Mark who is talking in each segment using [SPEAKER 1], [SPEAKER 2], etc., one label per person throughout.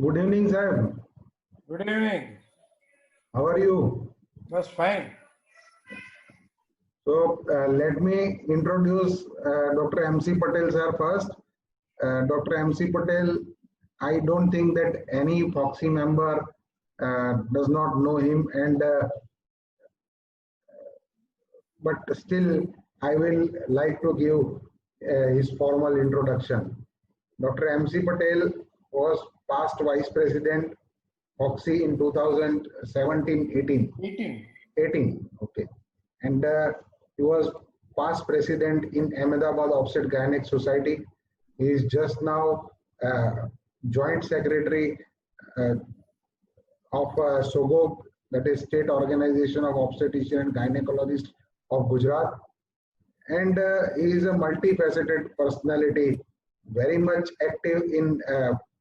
[SPEAKER 1] Good evening, sir.
[SPEAKER 2] Good evening.
[SPEAKER 1] How are you?
[SPEAKER 2] That's fine.
[SPEAKER 1] So, let me introduce Dr. M.C. Patel, sir, first. Dr. M.C. Patel, I don't think that any Foxy member does not know him, but still, I will like to give his formal introduction. Dr. M.C. Patel was past Vice President Foxy in 2017-18.
[SPEAKER 2] 18.
[SPEAKER 1] 18, okay. And he was past president in Ahmedabad Offset Gynec Society. He is just now joint secretary uh, of SOGOG, that is State Organization of Obstetrician and Gynecologists of Gujarat. And he is a multifaceted personality, very much active in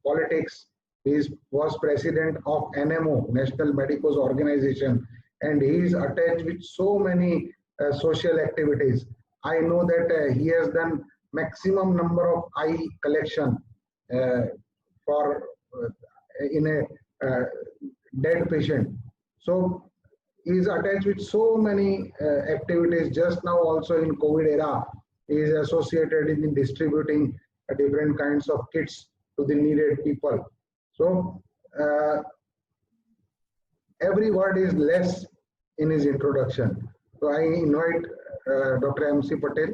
[SPEAKER 1] politics. He was president of NMO, National Medicos Organization, and he is attached with so many social activities. I know that he has done maximum number of eye collection uh, for in a dead patient. So he is attached with so many activities. Just now also in COVID era, he is associated in distributing different kinds of kits to the needed people. So every word is less in his introduction. So I invite Dr. M.C. Patel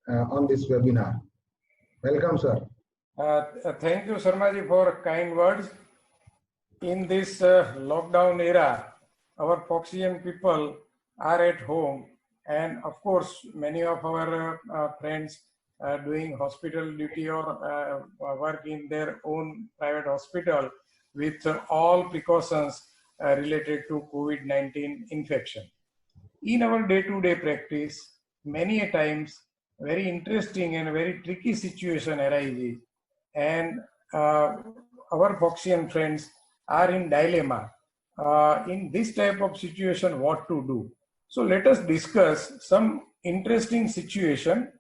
[SPEAKER 1] on this webinar. Welcome, sir.
[SPEAKER 2] Thank you, Sharmaji, for kind words. In this lockdown era, our Foxian people are at home, and of course, many of our friends are doing hospital duty or work in their own private hospital with all precautions related to COVID-19 infection. In our day-to-day practice, many a times very interesting and very tricky situation arises, and our Foxian friends are in dilemma. In this type of situation, what to do? So let us discuss some interesting situation,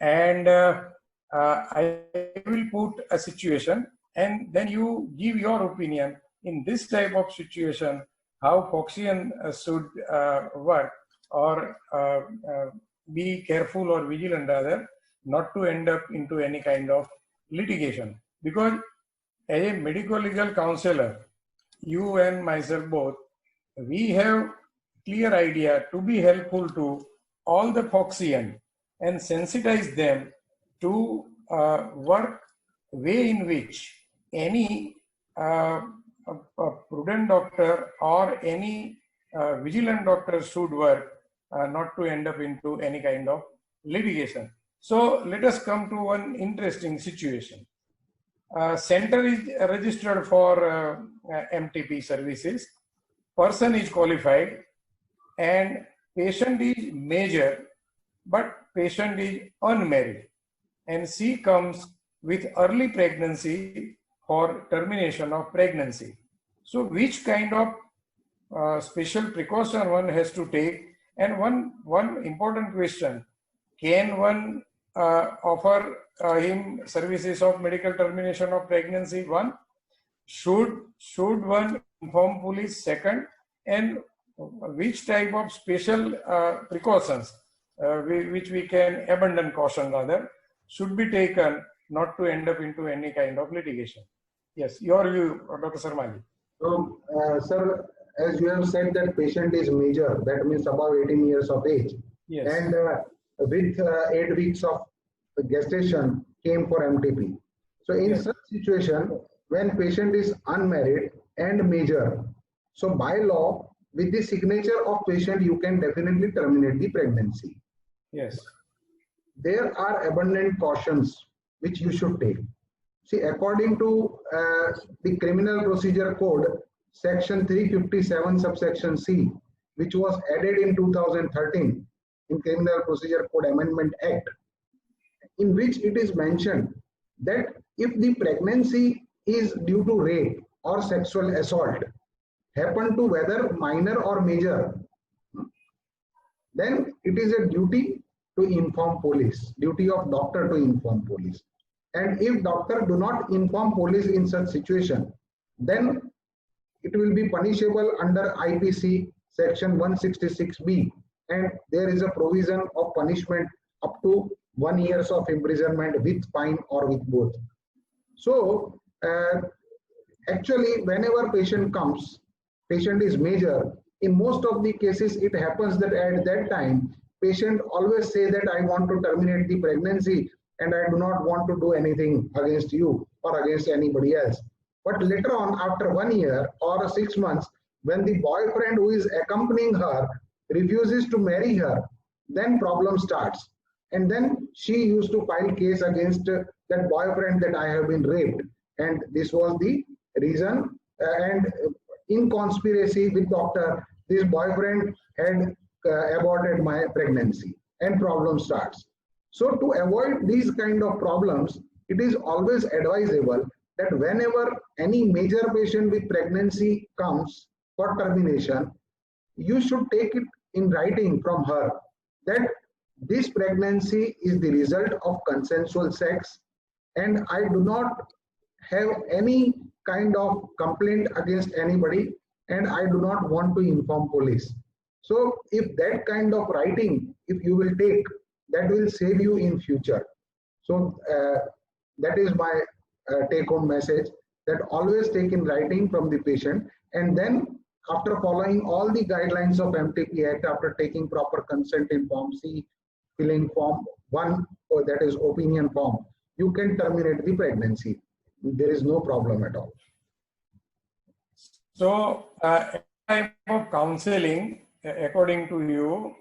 [SPEAKER 2] and I will put a situation, and then you give your opinion in this type of situation, how Foxian should work or be careful or vigilant rather, not to end up into any kind of litigation. Because as a medical legal counselor, you and myself both, we have clear idea to be helpful to all the Foxian and sensitize them to work way in which any a prudent doctor or any vigilant doctor should work, not to end up into any kind of litigation. So let us come to one interesting situation. Center is registered for MTP services, person is qualified, and patient is major, but patient is unmarried, and she comes with early pregnancy for termination of pregnancy. So which kind of special precaution one has to take? And one important question, can one offer him services of medical termination of pregnancy? One, should one inform police? Second, and which type of special precautions which we can abandon caution rather should be taken not to end up into any kind of litigation? Yes, your view, Dr. Sarmali.
[SPEAKER 1] So, sir, as you have said that patient is major, that means above 18 years of age.
[SPEAKER 2] Yes.
[SPEAKER 1] And with 8 weeks of gestation came for MTP. So in
[SPEAKER 2] Yes.
[SPEAKER 1] such situation, when patient is unmarried and major, so by law, with the signature of patient, you can definitely terminate the pregnancy.
[SPEAKER 2] Yes.
[SPEAKER 1] There are abundant cautions which you should take. See, according to the Criminal Procedure Code, Section 357, subsection C, which was added in 2013 in Criminal Procedure Code Amendment Act, in which it is mentioned that if the pregnancy is due to rape or sexual assault, happen to whether minor or major, then it is a duty to inform police, duty of doctor to inform police. And if doctor do not inform police in such situation, then it will be punishable under IPC section 166B, and there is a provision of punishment up to 1 year of imprisonment with fine or with both. So actually, whenever patient comes, patient is major. In most of the cases, it happens that at that time, patient always say that I want to terminate the pregnancy and I do not want to do anything against you or against anybody else. But later on, after 1 year or 6 months, when the boyfriend who is accompanying her refuses to marry her, then problem starts. And then she used to file case against that boyfriend that I have been raped. And this was the reason. And in conspiracy with doctor, this boyfriend had aborted my pregnancy, and problem starts. So to avoid these kind of problems, it is always advisable that whenever any major patient with pregnancy comes for termination, you should take it in writing from her that this pregnancy is the result of consensual sex, and I do not have any kind of complaint against anybody, and I do not want to inform police. So if that kind of writing, if you will take, that will save you in future. So that is my take home message, that always take in writing from the patient, and then after following all the guidelines of MTP Act, after taking proper consent in Form C, filling Form 1, or that is opinion form, you can terminate the pregnancy. There is no problem at all.
[SPEAKER 2] So, type of counseling, according to you,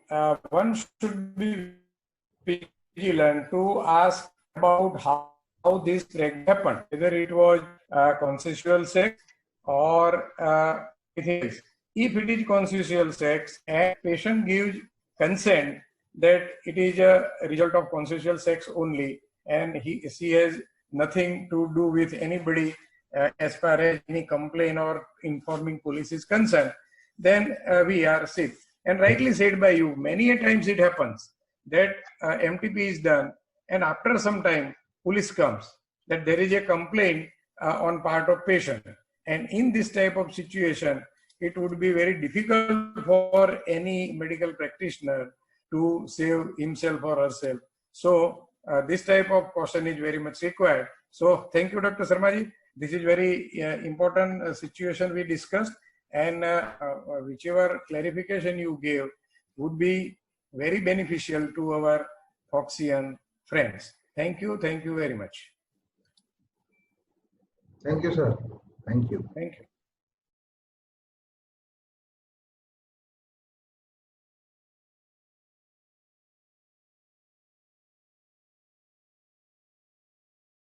[SPEAKER 2] one should be vigilant to ask about how this happened, whether it was consensual sex or anything else. If it is consensual sex and patient gives consent that it is a result of consensual sex only, and she has nothing to do with anybody as far as any complaint or informing police is concerned, then we are safe. And rightly said by you, many a times it happens that MTP is done, and after some time police comes, that there is a complaint on part of patient. And in this type of situation, it would be very difficult for any medical practitioner to save himself or herself. So this type of caution is very much required. So thank you, Dr. Sarmaji. This is very important situation we discussed, and whichever clarification you gave would be very beneficial to our Foxian friends. Thank you very much.
[SPEAKER 1] Thank you, sir. Thank you.
[SPEAKER 2] Thank you.